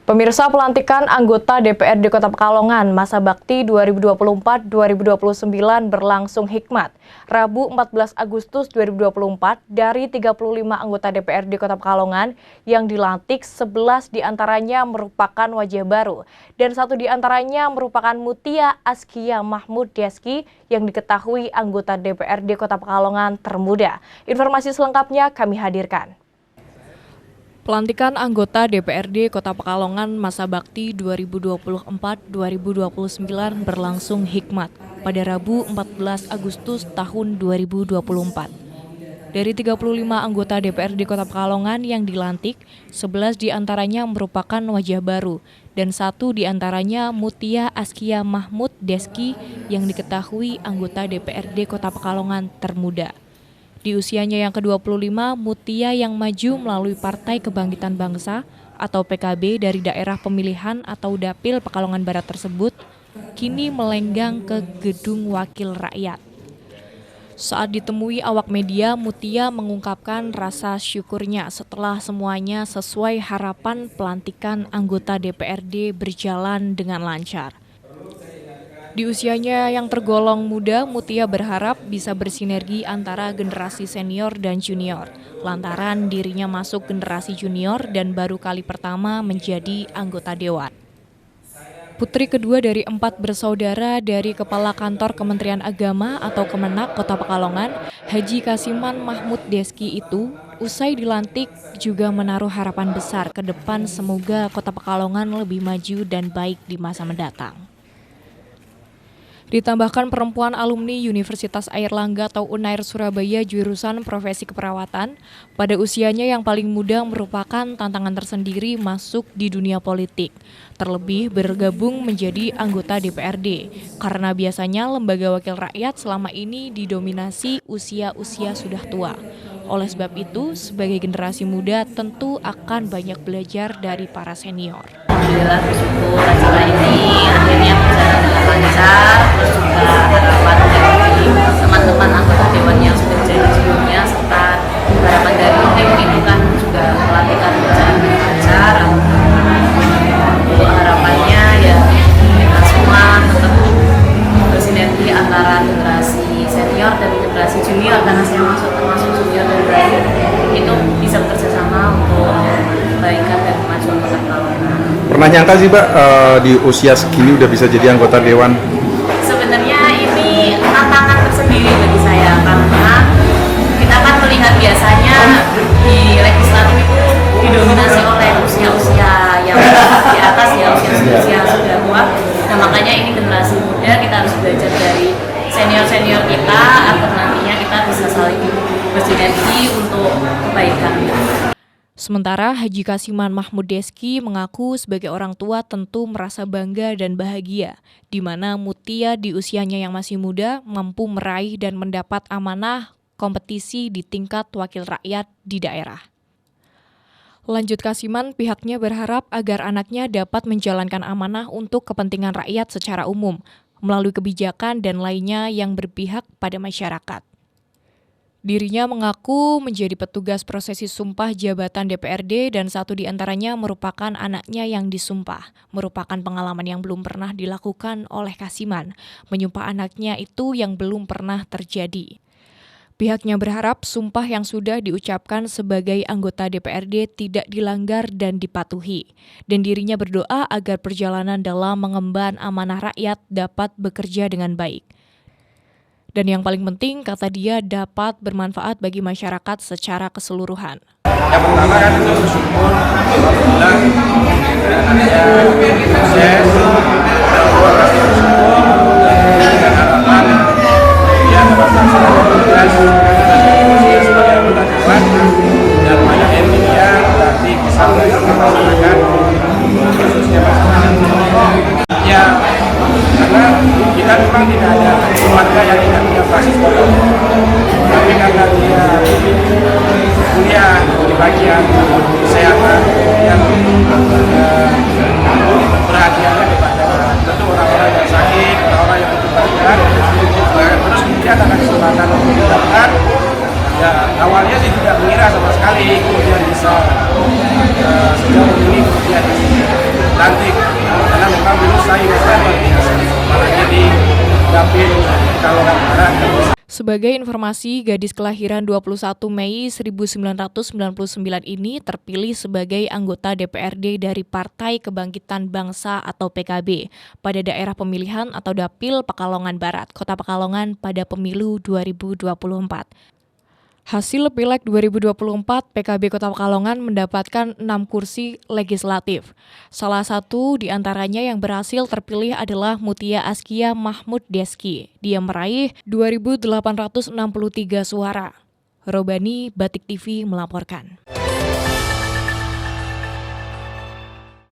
Pemirsa, pelantikan anggota DPRD Kota Pekalongan masa bakti 2024-2029 berlangsung hikmat. Rabu 14 Agustus 2024, dari 35 anggota DPRD Kota Pekalongan yang dilantik, 11 diantaranya merupakan wajah baru dan 1 diantaranya merupakan Mutia Askia Mahmud Deski yang diketahui anggota DPRD Kota Pekalongan termuda. Informasi selengkapnya kami hadirkan. Pelantikan anggota DPRD Kota Pekalongan masa bakti 2024-2029 berlangsung hikmat pada Rabu 14 Agustus tahun 2024. Dari 35 anggota DPRD Kota Pekalongan yang dilantik, 11 diantaranya merupakan wajah baru dan 1 diantaranya Mutia Askia Mahmud Deski yang diketahui anggota DPRD Kota Pekalongan termuda. Di usianya yang ke-25, Mutia yang maju melalui Partai Kebangkitan Bangsa atau PKB dari daerah pemilihan atau Dapil Pekalongan Barat tersebut, kini melenggang ke Gedung Wakil Rakyat. Saat ditemui awak media, Mutia mengungkapkan rasa syukurnya setelah semuanya sesuai harapan pelantikan anggota DPRD berjalan dengan lancar. Di usianya yang tergolong muda, Mutia berharap bisa bersinergi antara generasi senior dan junior, lantaran dirinya masuk generasi junior dan baru kali pertama menjadi anggota dewan. Putri kedua dari 4 bersaudara dari Kepala Kantor Kementerian Agama atau Kemenak Kota Pekalongan, Haji Kasiman Mahmud Deski itu, usai dilantik juga menaruh harapan besar ke depan semoga Kota Pekalongan lebih maju dan baik di masa mendatang. Ditambahkan perempuan alumni Universitas Airlangga atau UNAIR Surabaya jurusan profesi keperawatan, pada usianya yang paling muda merupakan tantangan tersendiri masuk di dunia politik, terlebih bergabung menjadi anggota DPRD, karena biasanya lembaga wakil rakyat selama ini didominasi usia-usia sudah tua. Oleh sebab itu, sebagai generasi muda tentu akan banyak belajar dari para senior. Alhamdulillah bersyukur acara ini akhirnya berjalan dengan lancar, terus juga harapan dari teman-teman anggota dewan yang sudah jadi sebelumnya serta harapan dari tim itu kan juga pelantikan berjalan dengan lancar. Untuk harapannya ya kita semua tetap bersinergi antara generasi senior dan generasi junior, karena saya termasuk junior dan baru itu bisa bekerja sama untuk kebaikan dan kemajuan Kota Pekalongan. Pernah nyangka sih Mbak di usia segini udah bisa jadi anggota dewan? Sebenarnya ini tantangan tersendiri bagi saya, karena kita kan melihat biasanya di legislatif itu didominasi oleh usia-usia yang di atas ya, usia sudah tua. Nah makanya ini generasi muda, kita harus belajar dari senior-senior kita agar nantinya kita bisa saling bersinergi untuk kebaikan. Sementara Haji Kasiman Mahmud Deski mengaku sebagai orang tua tentu merasa bangga dan bahagia, di mana Mutia di usianya yang masih muda mampu meraih dan mendapat amanah kompetisi di tingkat wakil rakyat di daerah. Lanjut Kasiman, pihaknya berharap agar anaknya dapat menjalankan amanah untuk kepentingan rakyat secara umum, melalui kebijakan dan lainnya yang berpihak pada masyarakat. Dirinya mengaku menjadi petugas prosesi sumpah jabatan DPRD dan 1 diantaranya merupakan anaknya yang disumpah. Merupakan pengalaman yang belum pernah dilakukan oleh Kasiman, menyumpah anaknya itu yang belum pernah terjadi. Pihaknya berharap sumpah yang sudah diucapkan sebagai anggota DPRD tidak dilanggar dan dipatuhi. Dan dirinya berdoa agar perjalanan dalam mengemban amanah rakyat dapat bekerja dengan baik. Dan yang paling penting, kata dia, dapat bermanfaat bagi masyarakat secara keseluruhan. Yang pertama kan itu bersyukur, alhamdulillah ada proses, kasih bersyukur dengan harapan dia dapat melaksanakan tugas sebagai anggota dewan dan pada akhirnya nanti bisa melaksanakan khususnya masyarakat. Ya, karena kita memang tidak ada keluarga yang tidak punya basis politik, tapi karena dia kuliah di bagian kesehatan yang perhatiannya kepada tentu orang-orang yang sakit, orang-orang yang butuh bantuan, terus kemudian ada kesempatan untuk mendapatkan. Ya awalnya sih tidak mengira sama sekali kemudian bisa sejauh ini kemudian dilantik karena memang dulu saing luar biasa, apalagi di Dapil Pekalongan Barat. Sebagai informasi, gadis kelahiran 21 Mei 1999 ini terpilih sebagai anggota DPRD dari Partai Kebangkitan Bangsa atau PKB pada daerah pemilihan atau Dapil Pekalongan Barat, Kota Pekalongan pada pemilu 2024. Hasil Pileg 2024, PKB Kota Pekalongan mendapatkan 6 kursi legislatif. Salah satu di antaranya yang berhasil terpilih adalah Mutia Askia Mahmud Deski. Dia meraih 2.863 suara. Robani, Batik TV melaporkan.